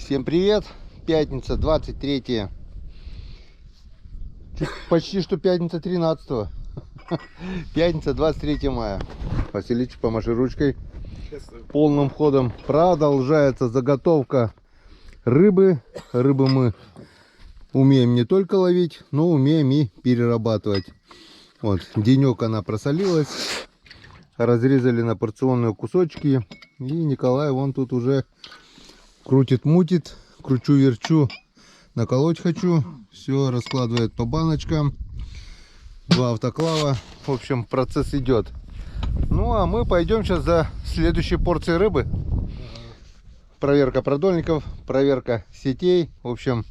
Всем привет! Пятница, 23. Почти что пятница 13. Пятница, 23 мая. Василич, помаши ручкой. Полным ходом продолжается заготовка рыбы. Рыбу мы умеем не только ловить, но умеем и перерабатывать. Вот, денек она просолилась. Разрезали на порционные кусочки. И Николай вон тут уже крутит-мутит. Кручу-верчу. Наколоть хочу. Все раскладывает по баночкам. 2 автоклава. В общем, процесс идет. Ну, а мы пойдем сейчас за следующей порцией рыбы. Проверка продольников, проверка сетей. В общем,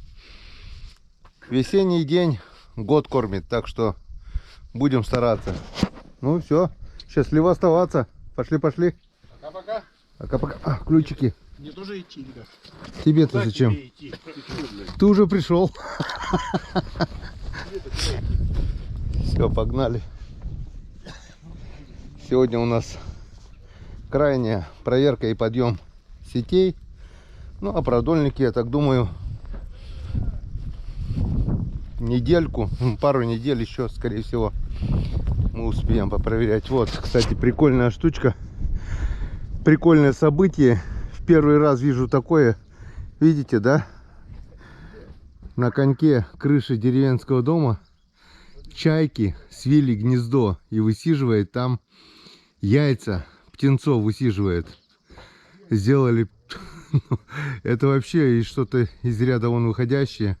весенний день год кормит. Так что будем стараться. Ну, все. Счастливо оставаться. Пошли, пошли. Пока-пока. Пока-пока. А, ключики. Мне тоже идти, ребят. Тебе-то зачем? Ты уже пришел. Все, погнали. Сегодня у нас крайняя проверка и подъем сетей. Ну, а продольники, я так думаю, недельку, пару недель еще, скорее всего, мы успеем попроверять. Вот, кстати, прикольная штучка. Прикольное событие. В первый раз вижу такое. Видите, да? На коньке крыши деревенского дома чайки свили гнездо и высиживает там яйца. Птенцов высиживает. Сделали... Это вообще что-то из ряда вон выходящее.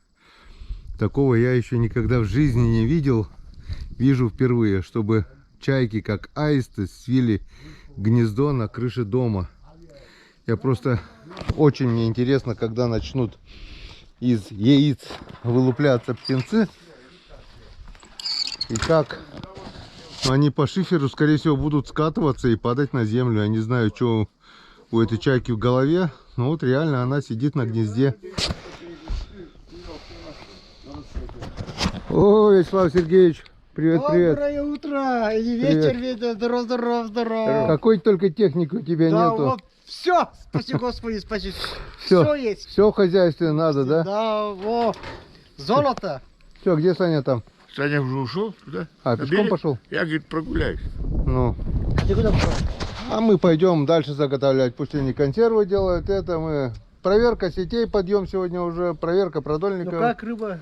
Такого я еще никогда в жизни не видел. Вижу впервые, чтобы чайки, как аисты, свили гнездо на крыше дома. Я просто... Очень мне интересно, когда начнут из яиц вылупляться птенцы. И как они по шиферу, скорее всего, будут скатываться и падать на землю. Я не знаю, что у этой чайки в голове. Но вот реально она сидит на гнезде. Ой, Вячеслав Сергеевич, привет, привет. Доброе утро, и вечер, вечер, здоров, здоров, здоров. Какой только техники у тебя Да, нету. вот все, спаси Господи, спаси. Все, Все есть. все в хозяйстве надо, да? Да, о, золото. Все, где Саня там? Саня уже ушел туда. А, на пешком берег. пошел? Я, говорит, прогуляюсь. Ну. Ты куда пошел? А мы пойдем дальше заготовлять. Пусть они консервы делают. Это мы... Проверка сетей, подъем сегодня уже. Проверка Ну продольников. как рыба?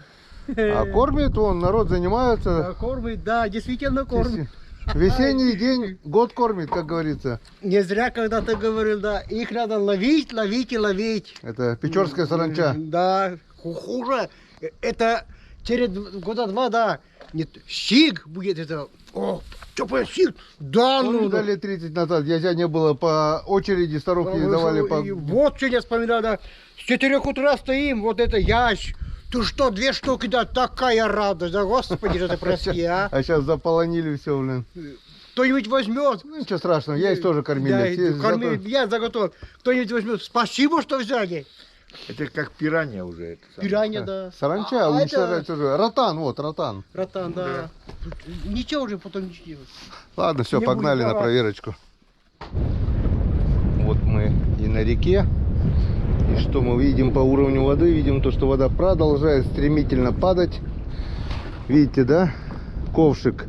А кормит он, народ занимается. Да, кормит, да, действительно кормит. Весенний день год кормит, как говорится. Не зря, когда ты говорил, да, их надо ловить, ловить и ловить. Это печорская саранча. Да, хуже. Это через года 2, да. Нет, щик будет это. О, что по щик? Да, Ну, ну, да. лет 30 назад, я не было, по очереди старухи давали по... И вот что я вспоминаю, да. С 4 утра стоим, вот это ящик. Ты что, 2 штуки, да, такая радость, да, господи, что ты прости, а. А сейчас заполонили все, блин. Кто-нибудь возьмет. Ну, ничего страшного, яйца тоже кормили. Да, Все зато- я заготовил. Кто-нибудь возьмет. Спасибо, что взяли. Это как пиранья уже. Это самое. Пиранья, да. Саранча А уничтожается уже. Ротан, вот, ротан. Ротан, да. Ничего уже потом не делать. Ладно, все, Не погнали будем на давать. проверочку. Вот мы и на реке. И что мы видим по уровню воды? Видим то, что вода продолжает стремительно падать. Видите, да? Ковшик.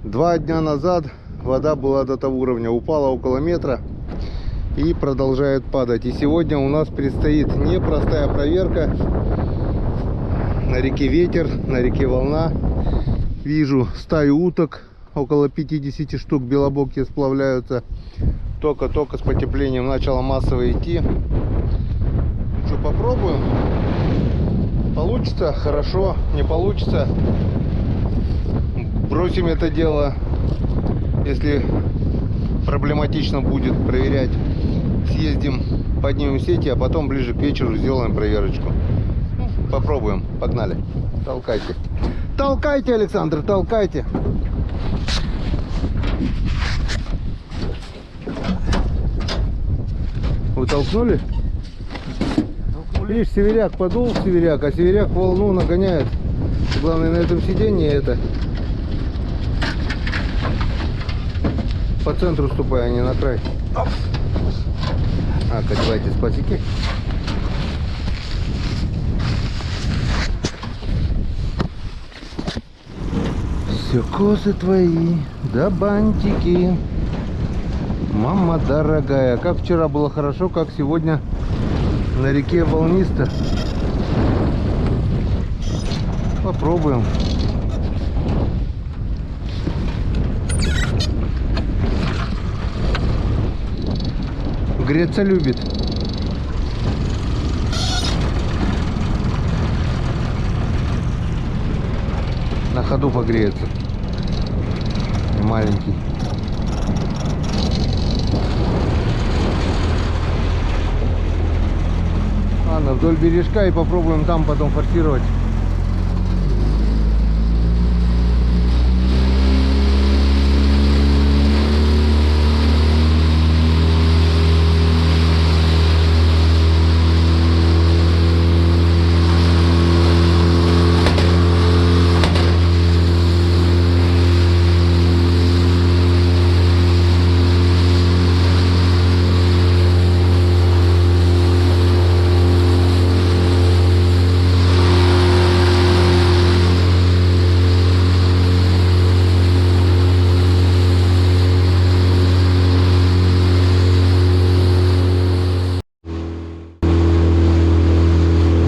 2 дня назад вода была до того уровня. Упала около метра. И продолжает падать. И сегодня у нас предстоит непростая проверка. На реке ветер, на реке волна. Вижу стаю уток. Около 50 штук белобокие сплавляются. Только-только с потеплением начало массово идти. Что, попробуем? Получится? Хорошо. Не получится? Бросим это дело. Если проблематично будет проверять, съездим, поднимем сети, а потом ближе к вечеру сделаем проверочку. Попробуем. Погнали. Толкайте. Толкайте, Александр, толкайте. Вы толкнули? Видишь, северяк подул, северяк, а северяк волну нагоняет. Главное на этом сиденье это. По центру ступай, а не на край. А, давайте спасики. Все косы твои, да бантики. Мама дорогая, как вчера было хорошо, как сегодня на реке волнисто. Попробуем. Греться любит. На ходу погреется. Маленький. Ладно, вдоль бережка и попробуем там потом форсировать.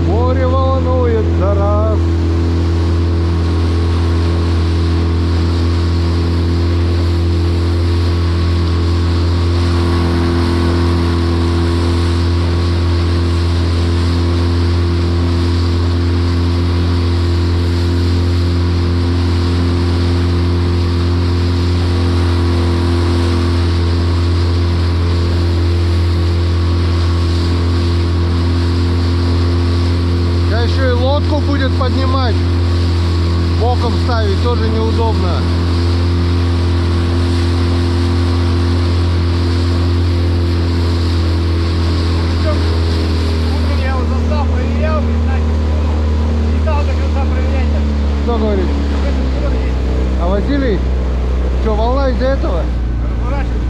Море волнуется раз. Сейчас еще и лодку будет поднимать, боком ставить тоже неудобно. Утром я его застал, проверял, не стал до конца проверять. Что говорит? А Василий, что, волна из-за этого? Разворачивай.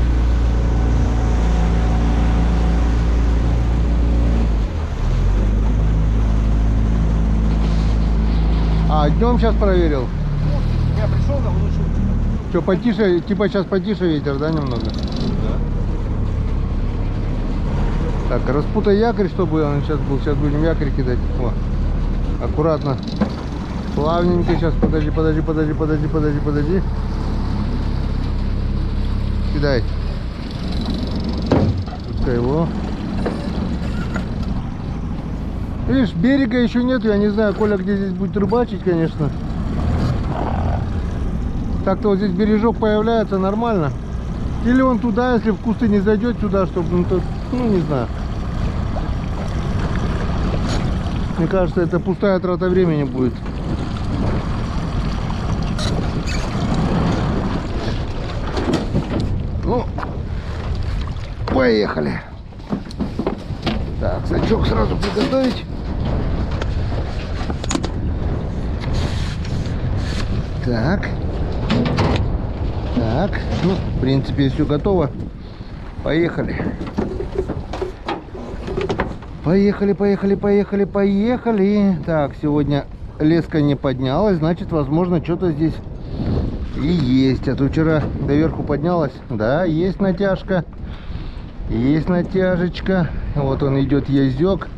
А, днем сейчас проверил. Я пришел, на улучшил. Что, потише, типа сейчас потише ветер, да, немного? Так, распутай якорь, чтобы он сейчас был. Сейчас будем якорь кидать. О, аккуратно. Плавненько. Сейчас, подожди. Кидай. Пускай его. Видишь, берега еще нет. Я не знаю, Коля где здесь будет рыбачить, конечно. Так-то вот здесь бережок появляется нормально. Или он туда, если в кусты не зайдет сюда, чтобы, ну не знаю. Мне кажется, это пустая трата времени будет. Ну, поехали. Так, сачок сразу приготовить. Так. Так, ну, в принципе, все готово. Поехали. Поехали. Так, сегодня леска не поднялась, значит, возможно, что-то здесь и есть. А то вчера доверху поднялась. Да, есть натяжка. Есть натяжечка. Вот он идет, язёк.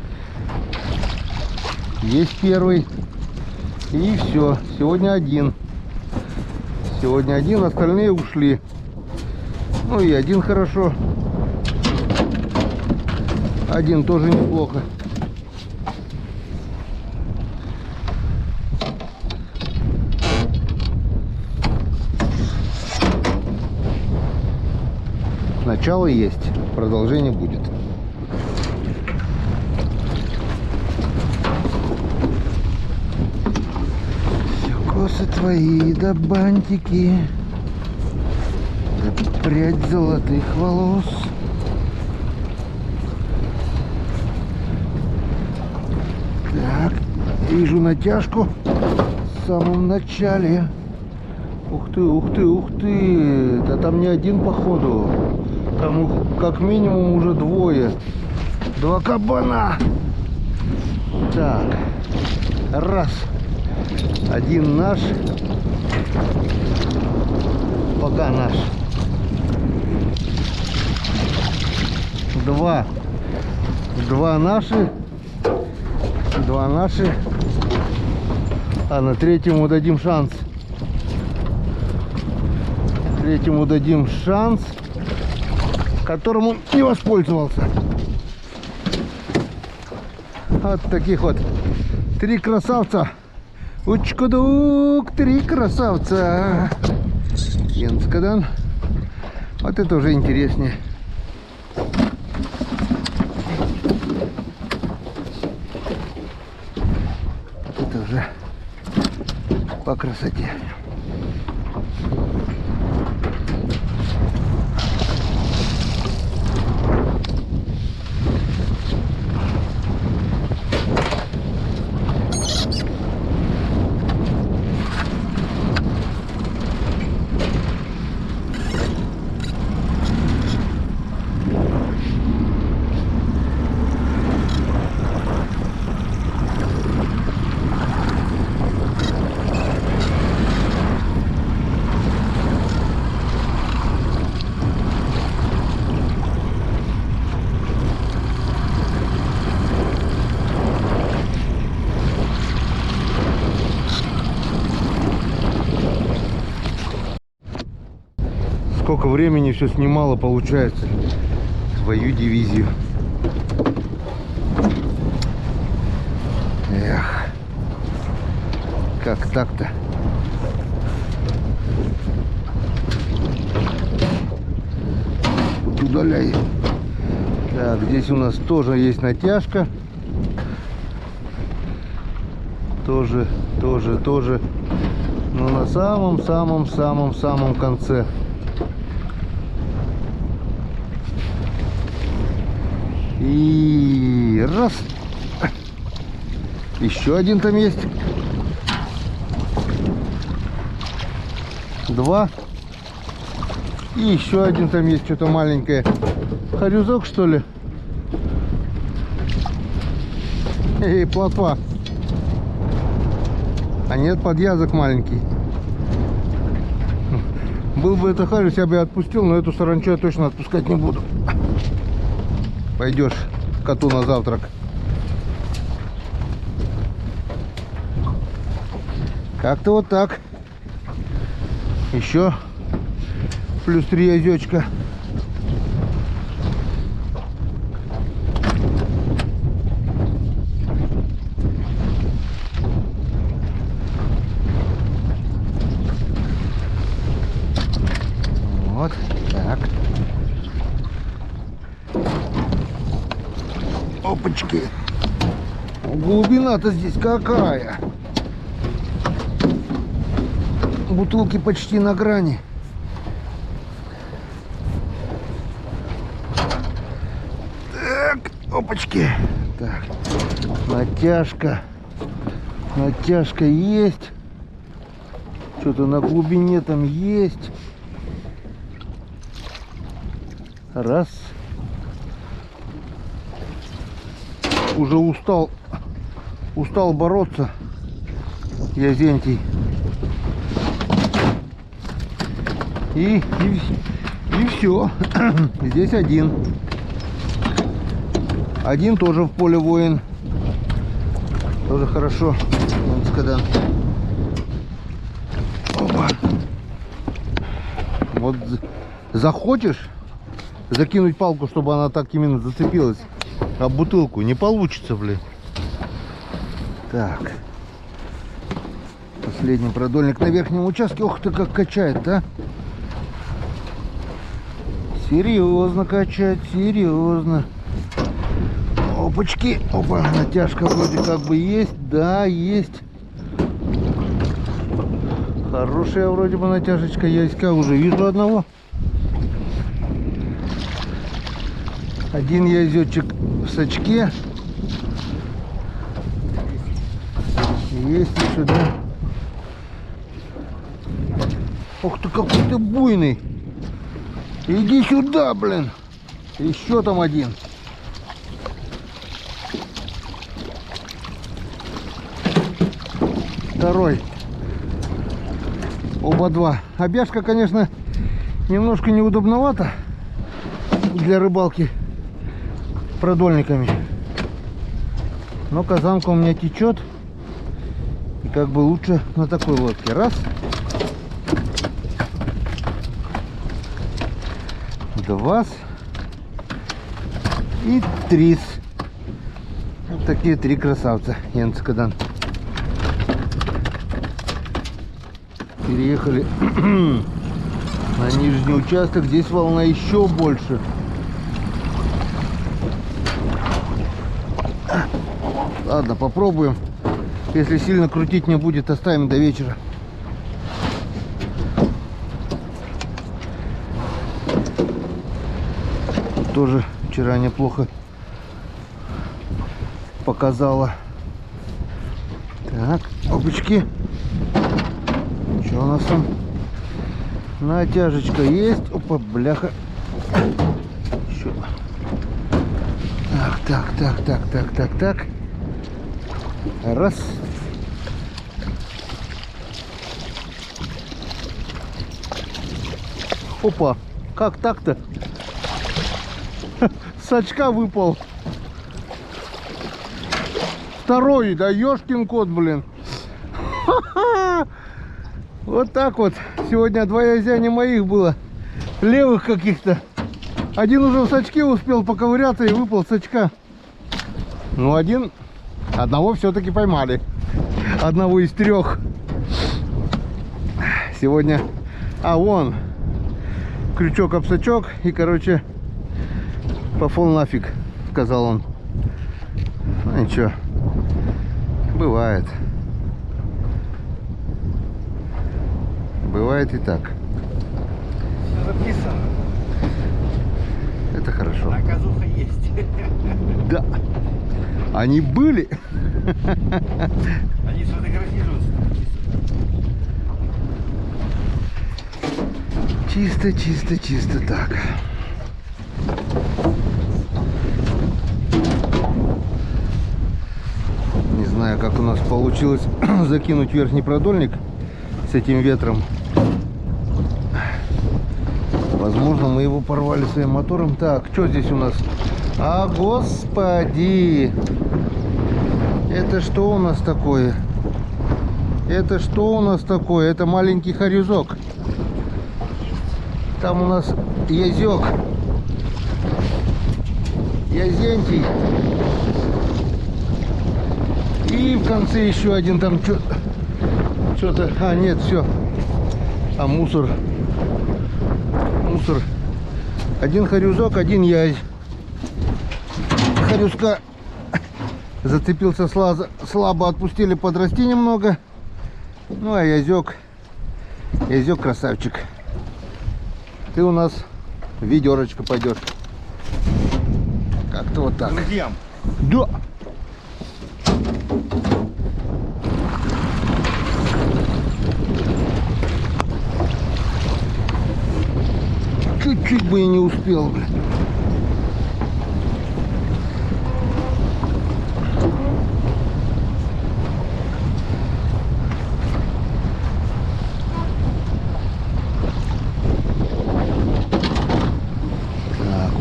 Есть первый. И все. Сегодня один. Остальные ушли. Ну и один хорошо. Один тоже неплохо. Начало есть, продолжение будет. Все косы твои, да бантики, да прядь золотых волос. Так, вижу натяжку в самом начале. Ух ты. Да там не один, походу. Там как минимум уже двое. Два кабана. Так. Раз. Один наш. Пока наш. Два наши. Два наши. А на третьему дадим шанс. Третьему дадим шанс, которому не воспользовался. Вот таких вот 3 красавца. Учкудук, 3 красавца. Янскадан. Вот это уже интереснее. Вот это уже по красоте. Сколько времени все снимало, получается, свою дивизию. Эх, как так-то? Удаляй. Так, здесь у нас тоже есть натяжка. Тоже. Но на самом конце. И раз. Еще один там есть. 2. И еще один там есть, что-то маленькое. Хорюзок, что ли? Эй, плотва. А нет, подъязок маленький. Был бы это харюс, я бы отпустил, но эту саранчу я точно отпускать не буду. Пойдешь коту на завтрак. Как-то вот так. Еще плюс 3 озечка. Вот так. Опачки. Глубина-то здесь какая. Бутылки почти на грани. Так, опачки. Так, натяжка. Натяжка есть. Что-то на глубине там есть. Раз. Уже устал бороться. Язентий. И все. Здесь один. Один тоже в поле воин. Тоже хорошо. Когда... Опа. Вот захочешь закинуть палку, чтобы она так именно зацепилась об бутылку, не получится, блин. Так. Последний продольник на верхнем участке. Ох ты, как качает, да? Серьезно качать, серьезно. Опачки. Опа, натяжка вроде как бы есть. Да, есть. Хорошая вроде бы натяжечка есть. Уже вижу одного. Один язёчек в сачке. Есть еще, да? Ох ты, какой ты буйный. Иди сюда, блин. Еще там один. Второй. Оба два. Обяжка, конечно, немножко неудобновато для рыбалки продольниками. Но казанка у меня течет. И как бы лучше на такой лодке. Раз. Два. И три. Вот такие три красавца. Янцкадан. Переехали на нижний участок. Здесь волна еще больше. Ладно, попробуем. Если сильно крутить не будет, оставим до вечера. Тоже вчера неплохо показала. Так, опачки. Что у нас там? Натяжечка есть. Опа, бляха. Еще. Так. Раз. Опа, как так-то? С очка выпал. Второй, да ёшкин кот, блин. Вот так вот. Сегодня два язяни моих было. Левых каких-то. Один уже в сачке успел поковыряться и выпал с очка. Ну, одного все-таки поймали. Одного из трех. Сегодня... вон. Крючок-обсачок. И, короче, пошел нафиг, сказал он. Ну, ничего. Бывает. Бывает и так. Все записано. Это хорошо. Наказуха есть. Да. Они были. Они сфотографируются. Чисто так. Не знаю, как у нас получилось закинуть верхний продольник с этим ветром. Возможно, мы его порвали своим мотором. Так, что здесь у нас? Господи! Это что у нас такое? Это маленький хорюзок. Там у нас язёк. Язентий. И в конце еще один там что-то. Нет, все. Мусор. Один хорюзок, один язь. Хорюзка зацепился слабо, отпустили подрасти немного. Ну, а язёк красавчик. Ты у нас в ведерочко пойдешь. Как-то вот так. Друзьям. Да. Чуть-чуть бы и не успел, блин. Так,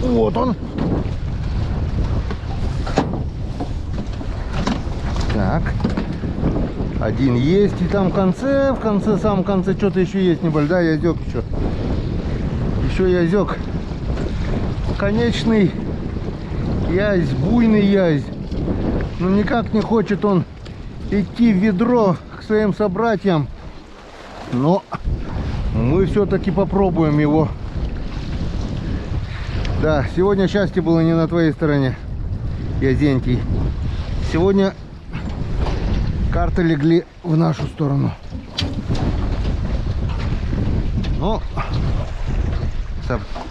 вот он. Так. Один есть, и там в самом конце что-то еще есть небольшой, да, язёк еще. Еще язёк. Конечный язь, буйный язь. Но никак не хочет он идти в ведро к своим собратьям. Но мы все-таки попробуем его. Да, сегодня счастье было не на твоей стороне, Язентий. Сегодня карты легли в нашу сторону. Но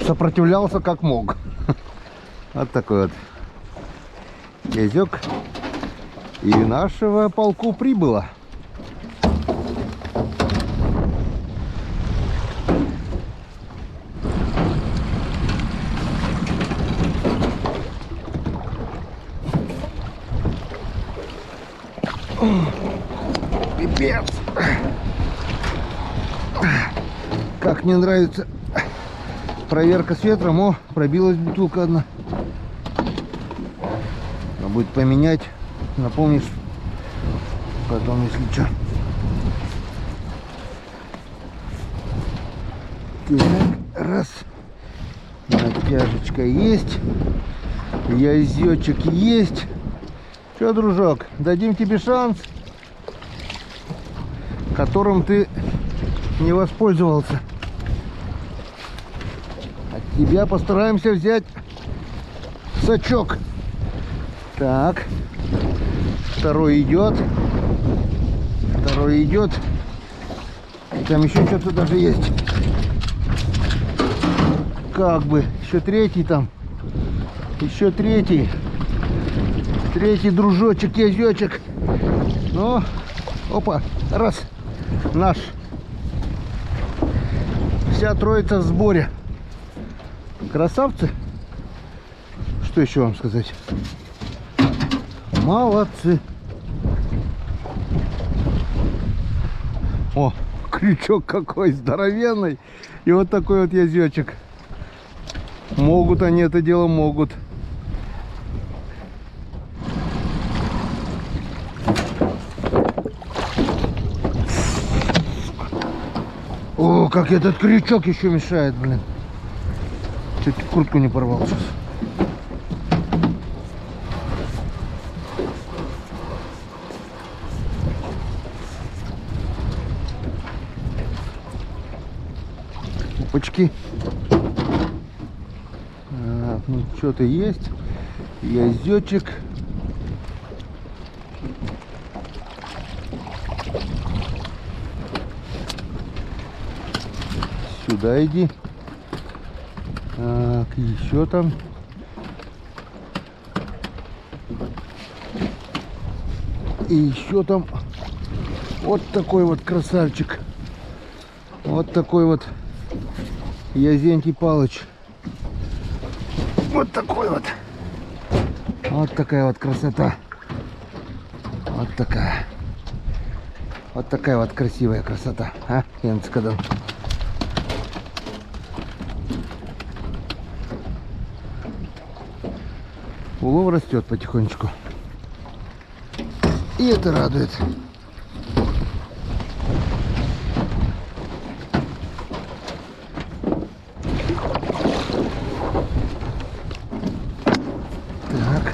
сопротивлялся как мог. Вот такой вот язёк. И нашего полку прибыло. Пипец. Как мне нравится проверка с ветром. О, пробилась бутылка одна. Надо будет поменять. Напомнишь потом, если что. Так, раз. Натяжечка есть. Яйзёчек есть. Че, дружок, дадим тебе шанс, которым ты не воспользовался. От тебя постараемся взять сачок. Так. Второй идет. Второй идет. И там еще что-то даже есть. Как бы. Еще третий там. Еще третий. Третий дружочек, язёчек. Ну, опа, раз. Наш. Вся троица в сборе. Красавцы. Что еще вам сказать? Молодцы. О, крючок какой здоровенный. И вот такой вот язёчек. Могут они это дело, могут. О, как этот крючок еще мешает, блин. Чуть куртку не порвал сейчас. Опачки. Так, ну что-то есть. Язёчек. Сюда иди. Так, еще там. И еще там вот такой вот красавчик. Вот такой вот Язентий Палыч. Вот такой вот. Вот такая вот красота. Вот такая. Вот такая вот красивая красота. А, Янцкадан. Улов растет потихонечку. И это радует. Так.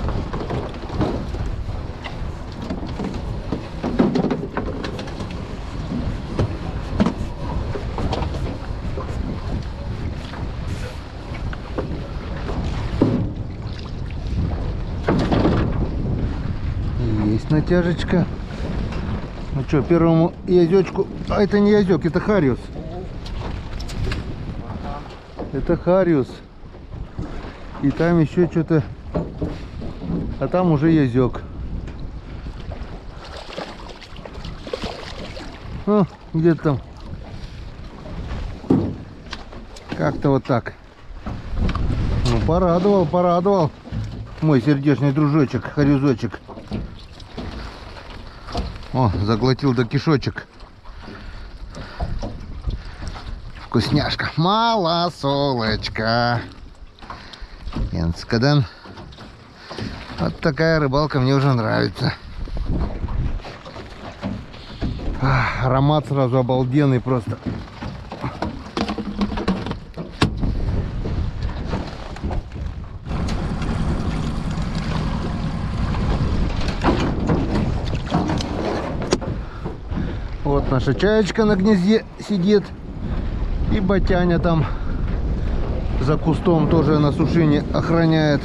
Есть натяжечка. Ну что, первому язёчку... А это не язёк, это хариус. Это хариус. И там еще что-то... А там уже язёк. Ну, где-то там. Как-то вот так. Ну, порадовал, порадовал. Мой сердечный дружочек, харюзочек. О, заглотил до кишочек. Вкусняшка. Малосолочка. Янцкадан. Вот такая рыбалка мне уже нравится. Аромат сразу обалденный просто. Вот наша чаечка на гнезде сидит. И батяня там за кустом тоже на сушине охраняет.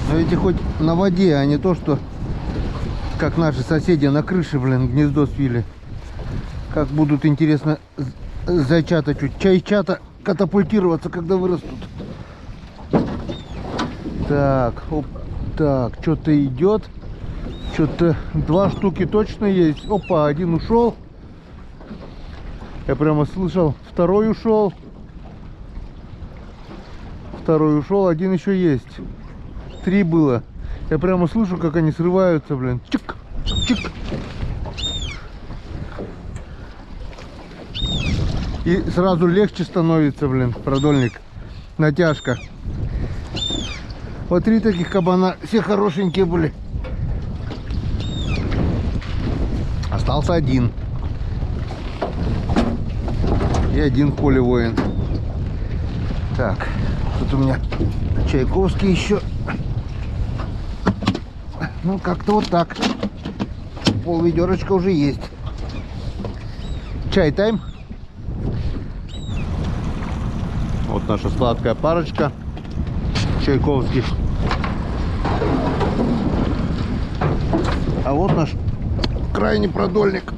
Но эти хоть на воде, а не то, что как наши соседи на крыше, блин, гнездо свили. Как будут, интересно, зайчата, чайчата катапультироваться, когда вырастут. Так, оп, так, что-то идет. Что-то 2 штуки точно есть. Опа, один ушел. Я прямо слышал. Второй ушел. Второй ушел, один еще есть. 3 было. Я прямо слышу, как они срываются, блин. Чик, чик. И сразу легче становится, блин, продольник. Натяжка. Вот 3 таких кабана, все хорошенькие были. Остался один. И один в поле воин. Так, тут у меня Чайковский еще. Ну, как-то вот так. Пол-ведерочка уже есть. Чай тайм. Вот наша сладкая парочка. Чайковский. А вот наш крайний продольник.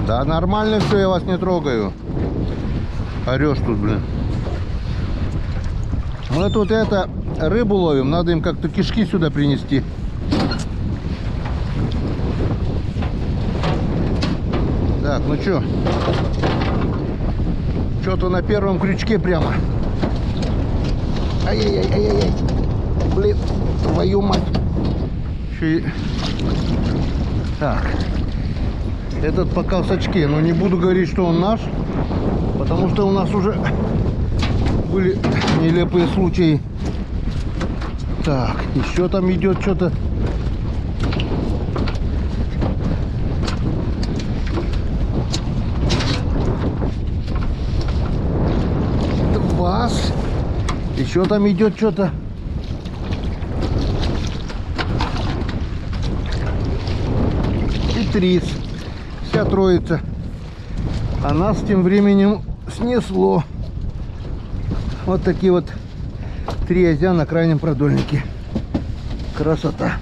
Да нормально все, я вас не трогаю. Орешь тут, блин. Мы тут рыбу ловим, надо им как-то кишки сюда принести. Так, ну чё? Что-то на первом крючке прямо. Ай-яй-яй-яй-яй. Блин, твою мать. Еще и... Так. Этот пока в сачке, но не буду говорить, что он наш, потому что у нас уже были нелепые случаи. Так, еще там идет что-то. Вас. Еще там идет что-то. И 3. Вся троица. А нас тем временем снесло. Вот такие вот 3 озя на крайнем продольнике. Красота.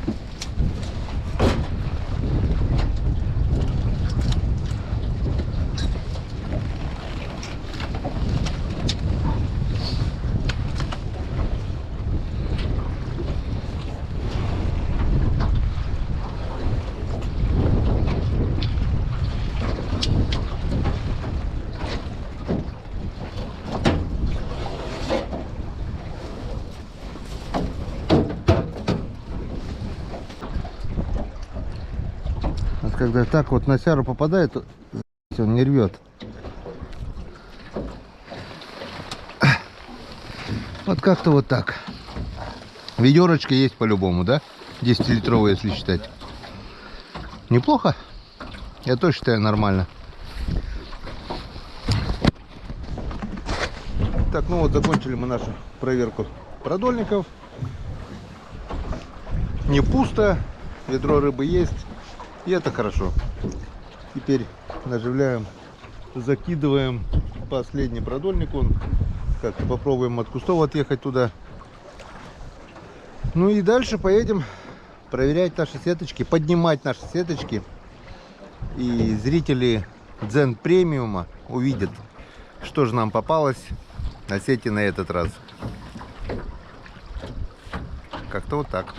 Когда так вот на сяру попадает, то он не рвет. Вот как-то вот так. Ведерочка есть по-любому, да? 10-литровая, если считать. Неплохо. Я тоже считаю нормально. Так, ну вот закончили мы нашу проверку продольников. Не пусто. Ведро рыбы есть. И это хорошо. Теперь наживляем, закидываем последний продольник. Он как-то попробуем от кустов отъехать туда. Ну и дальше поедем проверять наши сеточки, поднимать наши сеточки. И зрители Дзен премиума увидят, что же нам попалось на сети на этот раз. Как-то вот так.